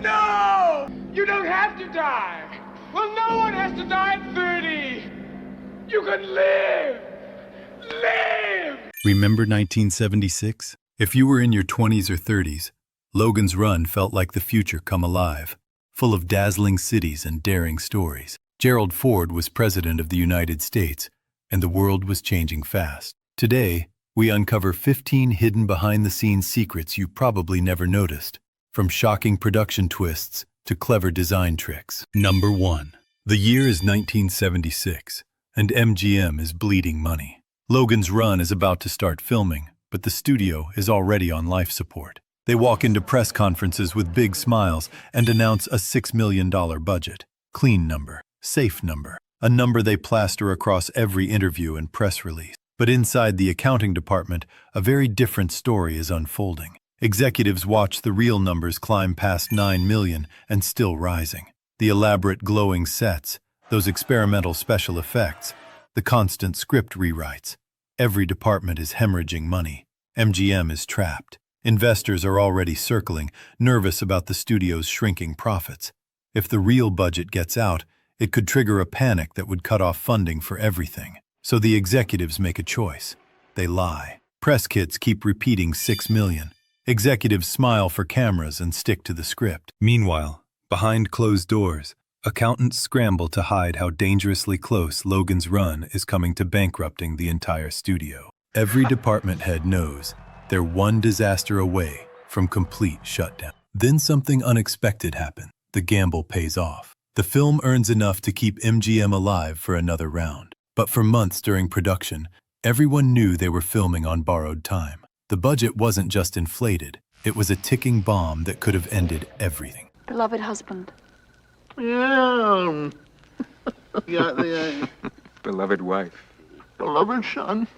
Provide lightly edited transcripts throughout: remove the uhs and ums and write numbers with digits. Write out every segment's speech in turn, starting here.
No! You don't have to die. Well, no one has to die at 30. You can live. Live! Remember 1976? If you were in your 20s or 30s, Logan's Run felt like the future come alive, full of dazzling cities and daring stories. Gerald Ford was president of the United States, and the world was changing fast. Today, we uncover 15 hidden behind-the-scenes secrets you probably never noticed, from shocking production twists to clever design tricks. Number 1. The year is 1976, and MGM is bleeding money. Logan's Run is about to start filming, but the studio is already on life support. They walk into press conferences with big smiles and announce a $6 million budget. Clean number, safe number, a number they plaster across every interview and press release. But inside the accounting department, a very different story is unfolding. Executives watch the real numbers climb past 9 million and still rising. The elaborate glowing sets, those experimental special effects, the constant script rewrites. Every department is hemorrhaging money. MGM is trapped. Investors are already circling, nervous about the studio's shrinking profits. If the real budget gets out, it could trigger a panic that would cut off funding for everything. So the executives make a choice. They lie. Press kits keep repeating 6 million. Executives smile for cameras and stick to the script. Meanwhile, behind closed doors, accountants scramble to hide how dangerously close Logan's Run is coming to bankrupting the entire studio. Every department head knows they're one disaster away from complete shutdown. Then something unexpected happens. The gamble pays off. The film earns enough to keep MGM alive for another round. But for months during production, everyone knew they were filming on borrowed time. The budget wasn't just inflated, it was a ticking bomb that could have ended everything. Beloved husband. Yeah. Yeah. Beloved wife. Beloved son.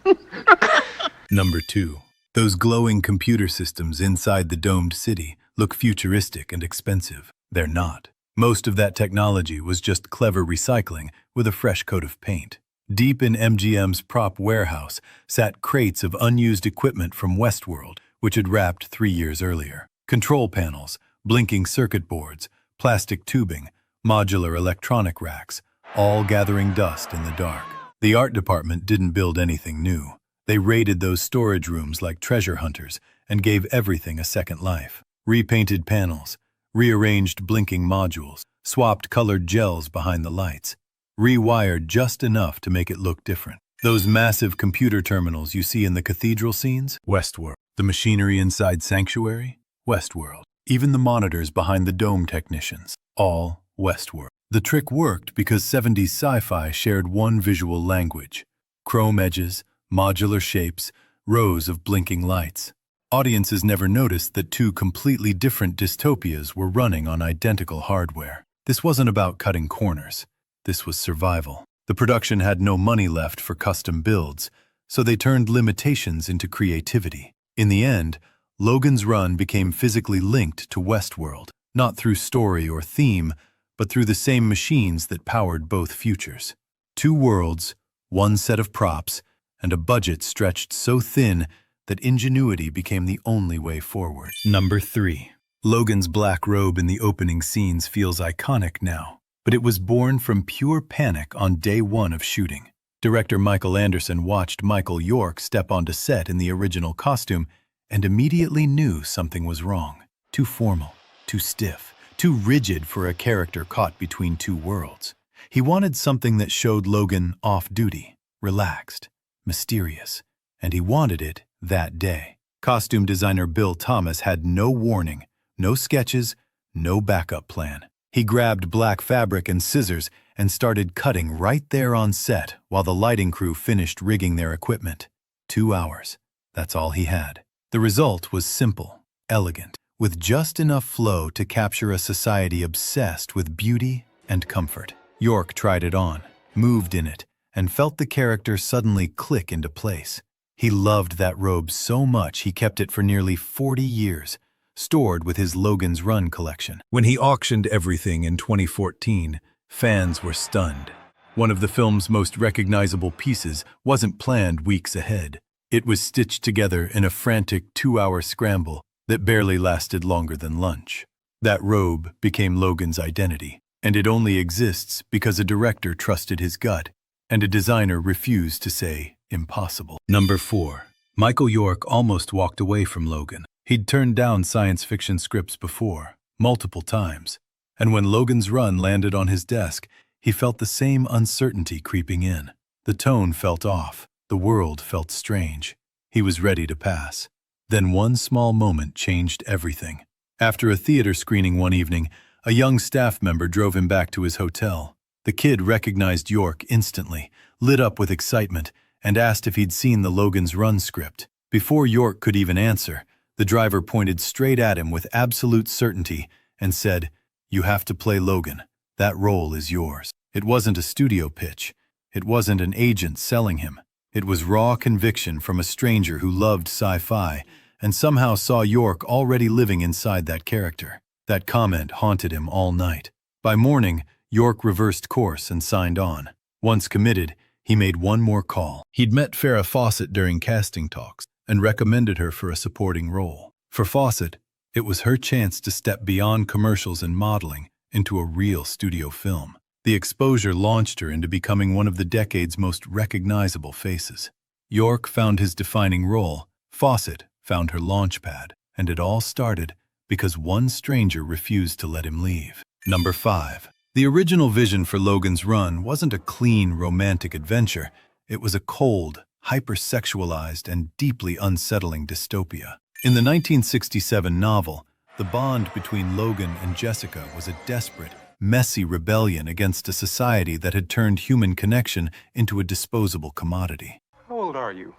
Number 2. Those glowing computer systems inside the domed city look futuristic and expensive. They're not. Most of that technology was just clever recycling with a fresh coat of paint. Deep in MGM's prop warehouse sat crates of unused equipment from Westworld, which had wrapped 3 years earlier. Control panels, blinking circuit boards, plastic tubing, modular electronic racks, all gathering dust in the dark. The art department didn't build anything new. They raided those storage rooms like treasure hunters and gave everything a second life. Repainted panels, rearranged blinking modules, swapped colored gels behind the lights, rewired just enough to make it look different. Those massive computer terminals you see in the cathedral scenes? Westworld. The machinery inside Sanctuary? Westworld. Even the monitors behind the dome technicians? All Westworld. The trick worked because 70s sci-fi shared one visual language. Chrome edges, modular shapes, rows of blinking lights. Audiences never noticed that two completely different dystopias were running on identical hardware. This wasn't about cutting corners. This was survival. The production had no money left for custom builds, so they turned limitations into creativity. In the end, Logan's Run became physically linked to Westworld, not through story or theme, but through the same machines that powered both futures. Two worlds, one set of props, and a budget stretched so thin that ingenuity became the only way forward. Number 3. Logan's black robe in the opening scenes feels iconic now, but it was born from pure panic on day 1 of shooting. Director Michael Anderson watched Michael York step onto set in the original costume and immediately knew something was wrong. Too formal, too stiff, too rigid for a character caught between two worlds. He wanted something that showed Logan off-duty, relaxed, mysterious, and he wanted it that day. Costume designer Bill Thomas had no warning, no sketches, no backup plan. He grabbed black fabric and scissors and started cutting right there on set while the lighting crew finished rigging their equipment. 2 hours. That's all he had. The result was simple, elegant, with just enough flow to capture a society obsessed with beauty and comfort. York tried it on, moved in it, and felt the character suddenly click into place. He loved that robe so much he kept it for nearly 40 years, stored with his Logan's Run collection. When he auctioned everything in 2014, fans were stunned. One of the film's most recognizable pieces wasn't planned weeks ahead. It was stitched together in a frantic 2-hour scramble that barely lasted longer than lunch. That robe became Logan's identity, and it only exists because a director trusted his gut, and a designer refused to say impossible. Number 4. Michael York almost walked away from Logan. He'd turned down science fiction scripts before, multiple times, and when Logan's Run landed on his desk, he felt the same uncertainty creeping in. The tone felt off. The world felt strange. He was ready to pass. Then one small moment changed everything. After a theater screening one evening, a young staff member drove him back to his hotel. The kid recognized York instantly, lit up with excitement, and asked if he'd seen the Logan's Run script. Before York could even answer, the driver pointed straight at him with absolute certainty and said, "You have to play Logan. That role is yours." It wasn't a studio pitch. It wasn't an agent selling him. It was raw conviction from a stranger who loved sci-fi and somehow saw York already living inside that character. That comment haunted him all night. By morning, York reversed course and signed on. Once committed, he made one more call. He'd met Farrah Fawcett during casting talks and recommended her for a supporting role. For Fawcett, it was her chance to step beyond commercials and modeling into a real studio film. The exposure launched her into becoming one of the decade's most recognizable faces. York found his defining role, Fawcett found her launchpad, and it all started because one stranger refused to let him leave. Number 5. The original vision for Logan's Run wasn't a clean, romantic adventure. It was a cold, hypersexualized, and deeply unsettling dystopia. In the 1967 novel, the bond between Logan and Jessica was a desperate, messy rebellion against a society that had turned human connection into a disposable commodity. How old are you?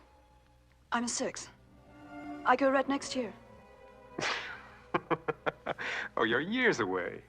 I'm 6. I go red next year. Oh, you're years away.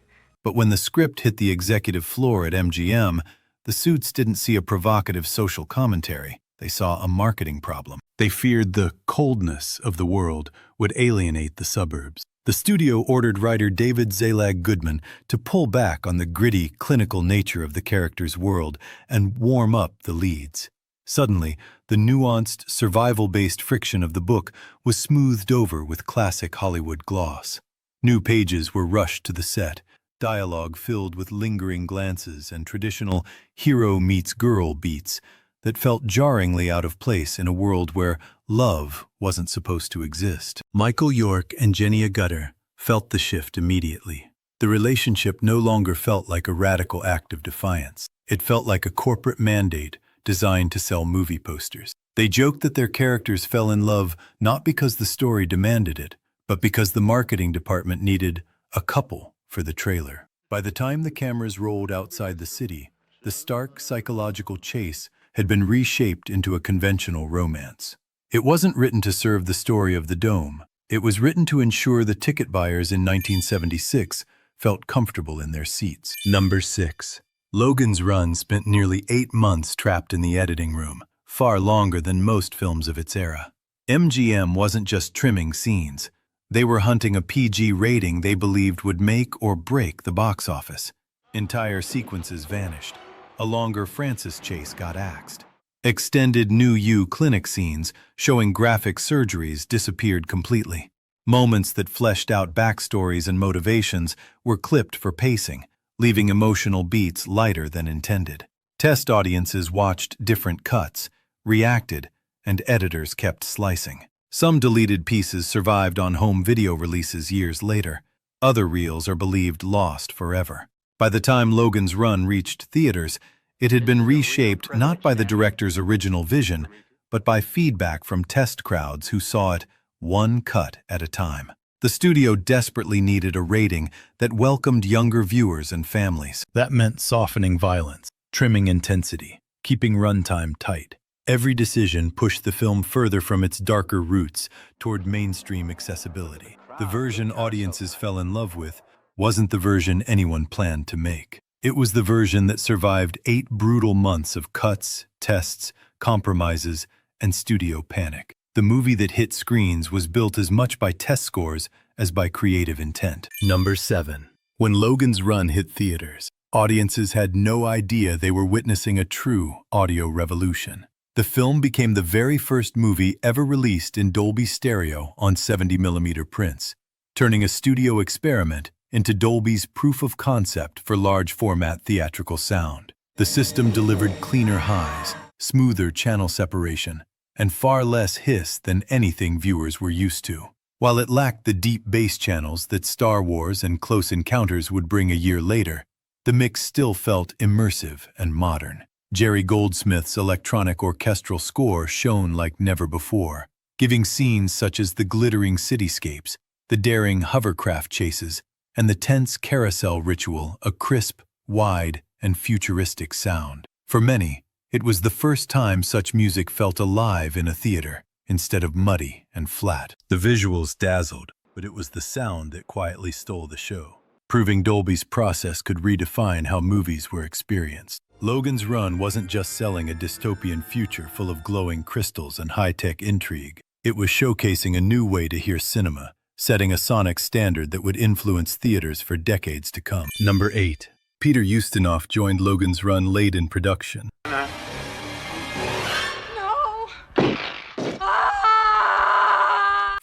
But when the script hit the executive floor at MGM, the suits didn't see a provocative social commentary. They saw a marketing problem. They feared the coldness of the world would alienate the suburbs. The studio ordered writer David Zalag Goodman to pull back on the gritty, clinical nature of the character's world and warm up the leads. Suddenly, the nuanced, survival-based friction of the book was smoothed over with classic Hollywood gloss. New pages were rushed to the set, dialogue filled with lingering glances and traditional hero-meets-girl beats that felt jarringly out of place in a world where love wasn't supposed to exist. Michael York and Jenny Agutter felt the shift immediately. The relationship no longer felt like a radical act of defiance. It felt like a corporate mandate designed to sell movie posters. They joked that their characters fell in love not because the story demanded it, but because the marketing department needed a couple for the trailer. By the time the cameras rolled outside the city, the stark psychological chase had been reshaped into a conventional romance. It wasn't written to serve the story of the dome. It was written to ensure the ticket buyers in 1976 felt comfortable in their seats. Number 6. Logan's Run spent nearly 8 months trapped in the editing room, far longer than most films of its era. MGM wasn't just trimming scenes. They were hunting a PG rating they believed would make or break the box office. Entire sequences vanished. A longer Francis chase got axed. Extended New You clinic scenes showing graphic surgeries disappeared completely. Moments that fleshed out backstories and motivations were clipped for pacing, leaving emotional beats lighter than intended. Test audiences watched different cuts, reacted, and editors kept slicing. Some deleted pieces survived on home video releases years later. Other reels are believed lost forever. By the time Logan's Run reached theaters, it had been reshaped not by the director's original vision, but by feedback from test crowds who saw it one cut at a time. The studio desperately needed a rating that welcomed younger viewers and families. That meant softening violence, trimming intensity, keeping runtime tight. Every decision pushed the film further from its darker roots toward mainstream accessibility. The version audiences fell in love with wasn't the version anyone planned to make. It was the version that survived 8 brutal months of cuts, tests, compromises, and studio panic. The movie that hit screens was built as much by test scores as by creative intent. Number 7. When Logan's Run hit theaters, audiences had no idea they were witnessing a true audio revolution. The film became the very first movie ever released in Dolby Stereo on 70mm prints, turning a studio experiment into Dolby's proof of concept for large-format theatrical sound. The system delivered cleaner highs, smoother channel separation, and far less hiss than anything viewers were used to. While it lacked the deep bass channels that Star Wars and Close Encounters would bring a year later, the mix still felt immersive and modern. Jerry Goldsmith's electronic orchestral score shone like never before, giving scenes such as the glittering cityscapes, the daring hovercraft chases, and the tense carousel ritual a crisp, wide, and futuristic sound. For many, it was the first time such music felt alive in a theater, instead of muddy and flat. The visuals dazzled, but it was the sound that quietly stole the show, proving Dolby's process could redefine how movies were experienced. Logan's Run wasn't just selling a dystopian future full of glowing crystals and high-tech intrigue. It was showcasing a new way to hear cinema, setting a sonic standard that would influence theaters for decades to come. Number 8. Peter Ustinov joined Logan's Run late in production. No!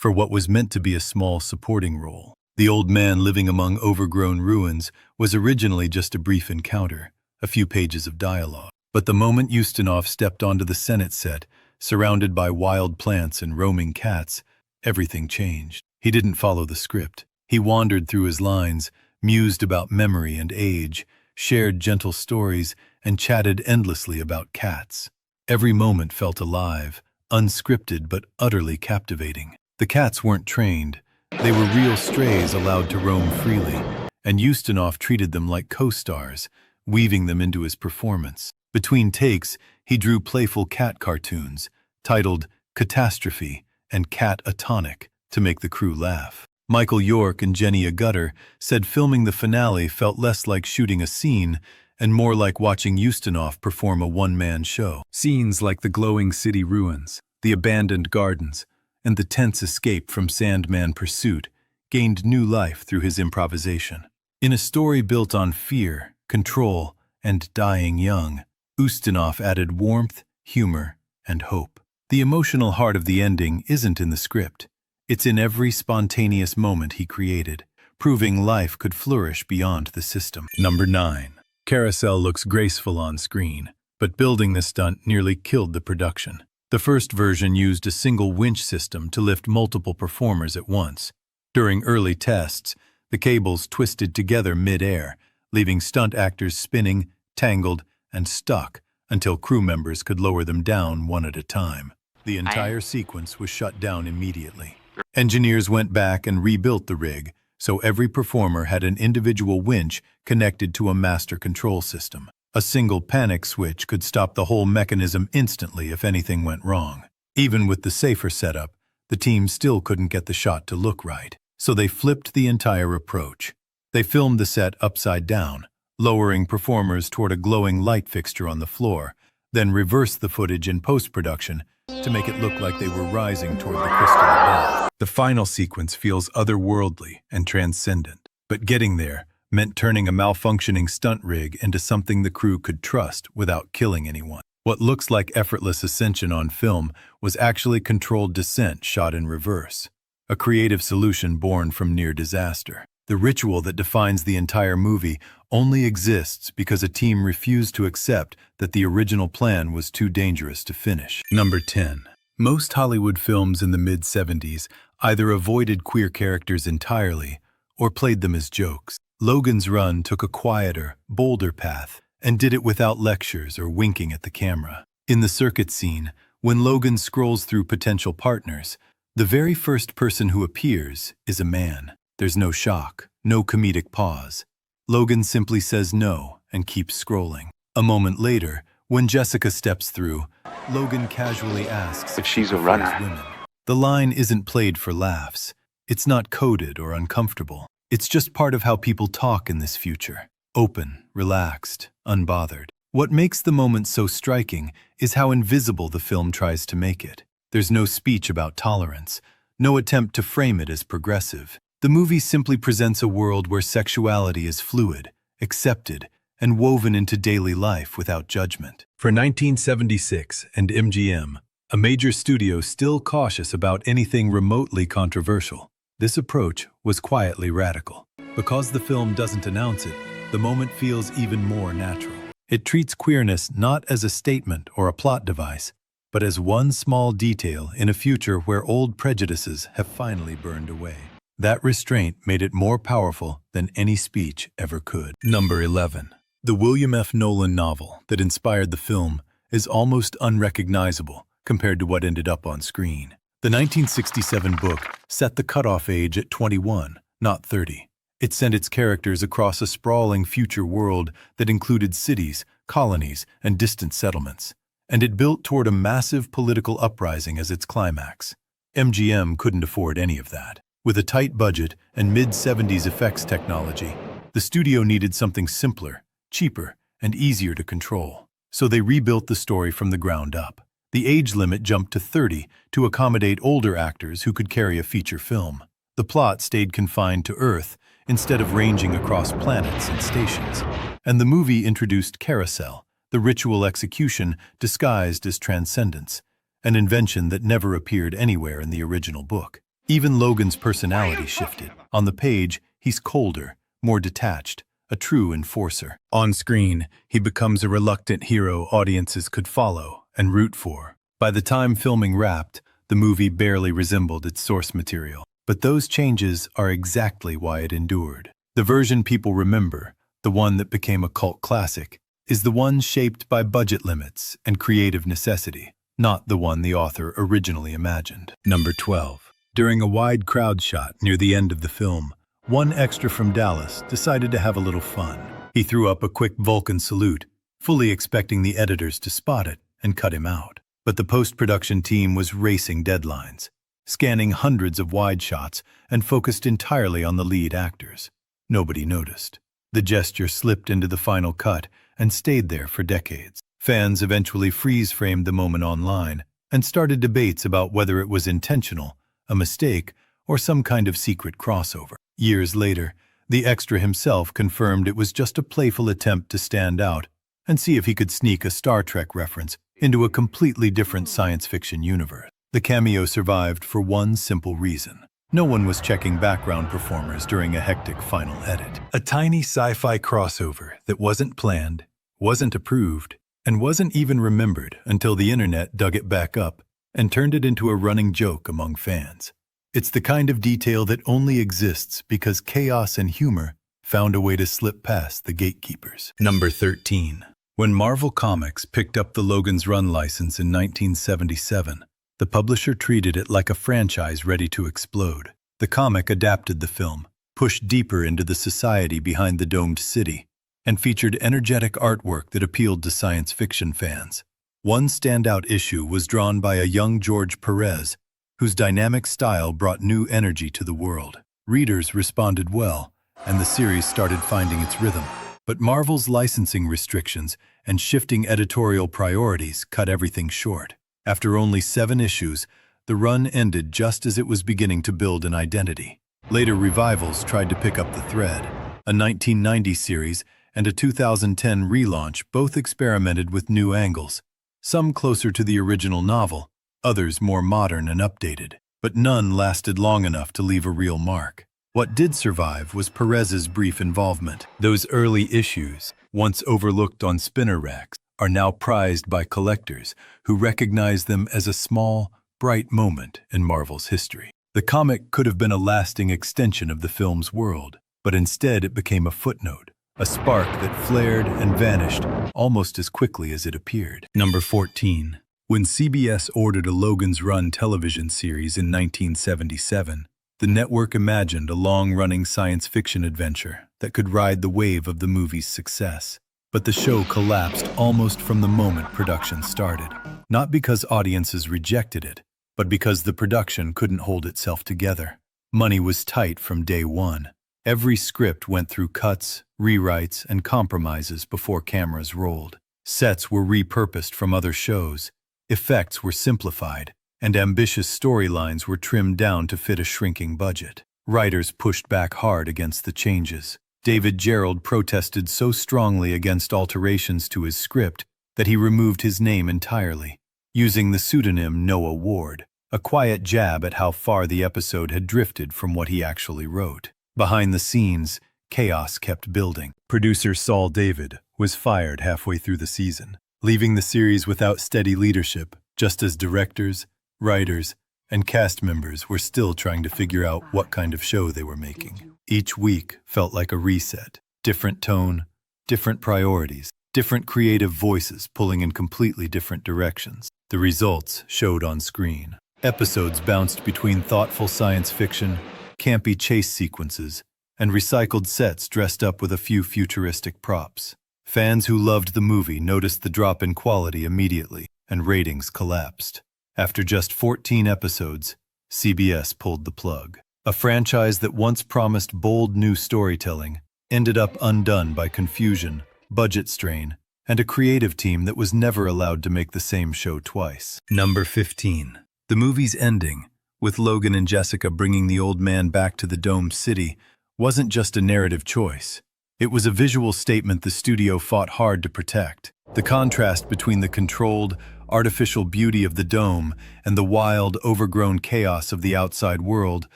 For what was meant to be a small supporting role. The old man living among overgrown ruins was originally just a brief encounter, a few pages of dialogue. But the moment Ustinov stepped onto the Senate set, surrounded by wild plants and roaming cats, everything changed. He didn't follow the script. He wandered through his lines, mused about memory and age, shared gentle stories, and chatted endlessly about cats. Every moment felt alive, unscripted but utterly captivating. The cats weren't trained. They were real strays allowed to roam freely, and Ustinov treated them like co-stars, weaving them into his performance. Between takes, he drew playful cat cartoons, titled Catastrophe and Cat Atonic, to make the crew laugh. Michael York and Jenny Agutter said filming the finale felt less like shooting a scene and more like watching Ustinov perform a one-man show. Scenes like the glowing city ruins, the abandoned gardens, and the tense escape from Sandman pursuit gained new life through his improvisation. In a story built on fear, control, and dying young, Ustinov added warmth, humor, and hope. The emotional heart of the ending isn't in the script. It's in every spontaneous moment he created, proving life could flourish beyond the system. Number 9. Carousel looks graceful on screen, but building the stunt nearly killed the production. The first version used a single winch system to lift multiple performers at once. During early tests, the cables twisted together mid-air, leaving stunt actors spinning, tangled, and stuck until crew members could lower them down one at a time. The entire sequence was shut down immediately. Engineers went back and rebuilt the rig, so every performer had an individual winch connected to a master control system. A single panic switch could stop the whole mechanism instantly if anything went wrong. Even with the safer setup, the team still couldn't get the shot to look right, so they flipped the entire approach. They filmed the set upside down, lowering performers toward a glowing light fixture on the floor, then reversed the footage in post-production to make it look like they were rising toward the crystal above. The final sequence feels otherworldly and transcendent, but getting there meant turning a malfunctioning stunt rig into something the crew could trust without killing anyone. What looks like effortless ascension on film was actually controlled descent shot in reverse, a creative solution born from near disaster. The ritual that defines the entire movie only exists because a team refused to accept that the original plan was too dangerous to finish. Number 10. Most Hollywood films in the mid-70s either avoided queer characters entirely or played them as jokes. Logan's Run took a quieter, bolder path and did it without lectures or winking at the camera. In the circuit scene, when Logan scrolls through potential partners, the very first person who appears is a man. There's no shock, no comedic pause. Logan simply says no and keeps scrolling. A moment later, when Jessica steps through, Logan casually asks If she's a runner. women. The line isn't played for laughs. It's not coded or uncomfortable. It's just part of how people talk in this future. Open, relaxed, unbothered. What makes the moment so striking is how invisible the film tries to make it. There's no speech about tolerance, no attempt to frame it as progressive. The movie simply presents a world where sexuality is fluid, accepted, and woven into daily life without judgment. For 1976 and MGM, a major studio still cautious about anything remotely controversial, this approach was quietly radical. Because the film doesn't announce it, the moment feels even more natural. It treats queerness not as a statement or a plot device, but as one small detail in a future where old prejudices have finally burned away. That restraint made it more powerful than any speech ever could. Number 11. The William F. Nolan novel that inspired the film is almost unrecognizable compared to what ended up on screen. The 1967 book set the cutoff age at 21, not 30. It sent its characters across a sprawling future world that included cities, colonies, and distant settlements. And it built toward a massive political uprising as its climax. MGM couldn't afford any of that. With a tight budget and mid-70s effects technology, the studio needed something simpler, cheaper, and easier to control. So they rebuilt the story from the ground up. The age limit jumped to 30 to accommodate older actors who could carry a feature film. The plot stayed confined to Earth instead of ranging across planets and stations. And the movie introduced Carousel, the ritual execution disguised as transcendence, an invention that never appeared anywhere in the original book. Even Logan's personality shifted. On the page, he's colder, more detached, a true enforcer. On screen, he becomes a reluctant hero audiences could follow and root for. By the time filming wrapped, the movie barely resembled its source material. But those changes are exactly why it endured. The version people remember, the one that became a cult classic, is the one shaped by budget limits and creative necessity, not the one the author originally imagined. Number 12. During a wide crowd shot near the end of the film, one extra from Dallas decided to have a little fun. He threw up a quick Vulcan salute, fully expecting the editors to spot it and cut him out. But the post-production team was racing deadlines, scanning hundreds of wide shots and focused entirely on the lead actors. Nobody noticed. The gesture slipped into the final cut and stayed there for decades. Fans eventually freeze-framed the moment online and started debates about whether it was intentional, a mistake, or some kind of secret crossover. Years later, the extra himself confirmed it was just a playful attempt to stand out and see if he could sneak a Star Trek reference into a completely different science fiction universe. The cameo survived for one simple reason. No one was checking background performers during a hectic final edit. A tiny sci-fi crossover that wasn't planned, wasn't approved, and wasn't even remembered until the internet dug it back up and turned it into a running joke among fans. It's the kind of detail that only exists because chaos and humor found a way to slip past the gatekeepers. Number 13. When Marvel Comics picked up the Logan's Run license in 1977, the publisher treated it like a franchise ready to explode. The comic adapted the film, pushed deeper into the society behind the domed city, and featured energetic artwork that appealed to science fiction fans. One standout issue was drawn by a young George Perez, whose dynamic style brought new energy to the world. Readers responded well, and the series started finding its rhythm. But Marvel's licensing restrictions and shifting editorial priorities cut everything short. After only 7 issues, the run ended just as it was beginning to build an identity. Later revivals tried to pick up the thread. A 1990 series and a 2010 relaunch both experimented with new angles, some closer to the original novel, others more modern and updated. But none lasted long enough to leave a real mark. What did survive was Perez's brief involvement. Those early issues, once overlooked on spinner racks, are now prized by collectors who recognize them as a small, bright moment in Marvel's history. The comic could have been a lasting extension of the film's world, but instead it became a footnote, a spark that flared and vanished almost as quickly as it appeared. Number 14. When CBS ordered a Logan's Run television series in 1977, the network imagined a long-running science fiction adventure that could ride the wave of the movie's success. But the show collapsed almost from the moment production started. Not because audiences rejected it, but because the production couldn't hold itself together. Money was tight from day one. Every script went through cuts, rewrites, and compromises before cameras rolled. Sets were repurposed from other shows, effects were simplified, and ambitious storylines were trimmed down to fit a shrinking budget. Writers pushed back hard against the changes. David Gerrold protested so strongly against alterations to his script that he removed his name entirely, using the pseudonym Noah Ward, a quiet jab at how far the episode had drifted from what he actually wrote. Behind the scenes, chaos kept building. Producer Saul David was fired halfway through the season, leaving the series without steady leadership, just as directors, writers, and cast members were still trying to figure out what kind of show they were making. Each week felt like a reset. Different tone, different priorities, different creative voices pulling in completely different directions. The results showed on screen. Episodes bounced between thoughtful science fiction, campy chase sequences, and recycled sets dressed up with a few futuristic props. Fans who loved the movie noticed the drop in quality immediately, and ratings collapsed. After just 14 episodes, CBS pulled the plug. A franchise that once promised bold new storytelling ended up undone by confusion, budget strain, and a creative team that was never allowed to make the same show twice. Number 15. The movie's ending, with Logan and Jessica bringing the old man back to the domed city, wasn't just a narrative choice. It was a visual statement the studio fought hard to protect. The contrast between the controlled, artificial beauty of the dome and the wild, overgrown chaos of the outside world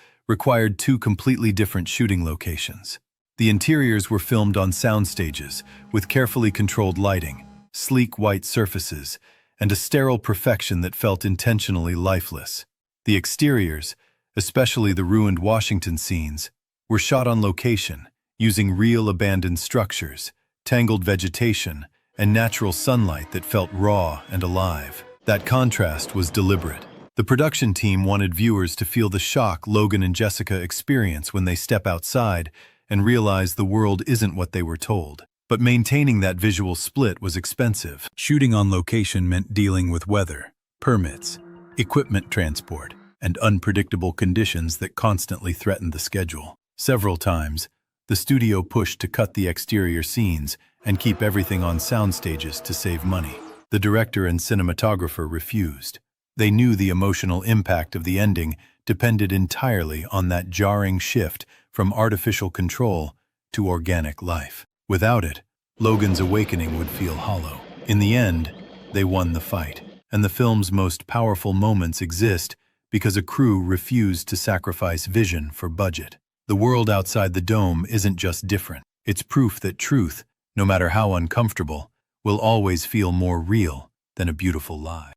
required two completely different shooting locations. The interiors were filmed on sound stages, with carefully controlled lighting, sleek white surfaces, and a sterile perfection that felt intentionally lifeless. The exteriors, especially the ruined Washington scenes, were shot on location, using real abandoned structures, tangled vegetation, and natural sunlight that felt raw and alive. That contrast was deliberate. The production team wanted viewers to feel the shock Logan and Jessica experience when they step outside and realize the world isn't what they were told. But maintaining that visual split was expensive. Shooting on location meant dealing with weather, permits, equipment transport, and unpredictable conditions that constantly threatened the schedule. Several times, the studio pushed to cut the exterior scenes and keep everything on sound stages to save money. The director and cinematographer refused. They knew the emotional impact of the ending depended entirely on that jarring shift from artificial control to organic life. Without it, Logan's awakening would feel hollow. In the end, they won the fight, and the film's most powerful moments exist because a crew refused to sacrifice vision for budget. The world outside the dome isn't just different. It's proof that truth, no matter how uncomfortable, will always feel more real than a beautiful lie.